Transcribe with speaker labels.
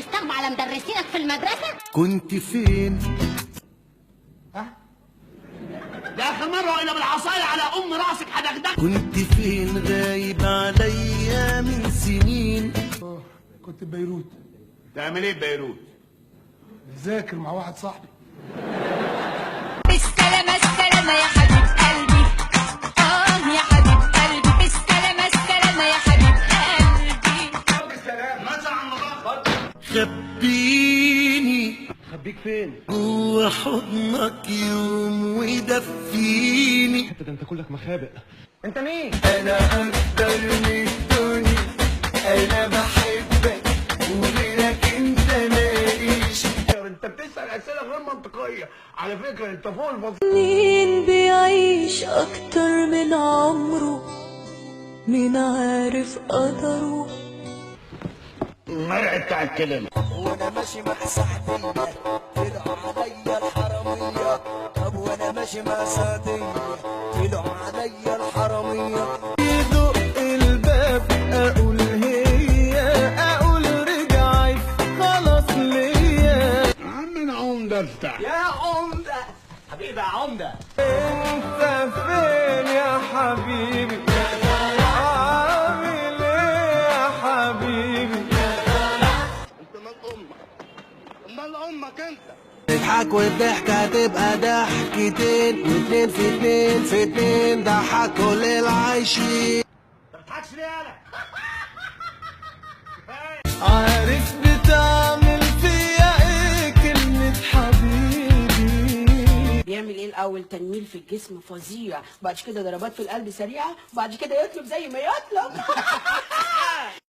Speaker 1: تستغمى على مدرسينك في المدرسة؟
Speaker 2: كنت فين؟
Speaker 3: ده اخر مرة وانا بالعصاية على ام راسك هدغدغ.
Speaker 2: كنت فين غايب عليا من سنين؟
Speaker 4: كنت في بيروت.
Speaker 3: تعمل ايه ببيروت؟
Speaker 4: بذاكر مع واحد صاحبي.
Speaker 5: بالسلامة السلامة يا حبيب قلبي، يا حبيب قلبي، بالسلامة السلامة يا حبيب قلبي.
Speaker 3: بالسلام. ماذا عن الله؟
Speaker 2: خبيني
Speaker 4: خبيك فين؟
Speaker 2: جوا حضنك يوم ودفيني.
Speaker 4: ده انت كلك مخابئ.
Speaker 3: انت مين؟
Speaker 2: انا اكتر من الدنيا، انا بحبك وغيرك انت ماليش.
Speaker 3: انت بتسأل اسئلة غير منطقية، على فكرة انت فوق الفصل.
Speaker 6: مين بيعيش أكتر من عمره؟ مين عارف قدره؟
Speaker 3: المرء بتاع الكلمة.
Speaker 2: وانا ماشي مع سعدية طلعوا عليا الحرامية. طب وانا ماشي مع سعدية طلعوا عليا الحرامية. يدق الباب اقول هي، اقول رجعت خلاص ليا.
Speaker 3: عم عمدة افتح.
Speaker 2: يا عمدة
Speaker 3: حبيبي يا عمدة.
Speaker 2: انت فين يا حبيبي؟ عامل ايه يا حبيبي؟
Speaker 3: انت مال امك؟ امال امك انت؟
Speaker 2: تضحك والضحكة تبقى ضحكتين، واتنين في اتنين في اتنين ضحك كل العايشين.
Speaker 3: ما بتضحكش ليه يالا؟
Speaker 2: عارف بتعمل فيا ايه كلمة حبيبي؟
Speaker 7: بيعمل ايه الاول؟ تنميل في الجسم فظيع، بعد كده ضربات في القلب سريعه، وبعد كده يطلب زي ما يطلب.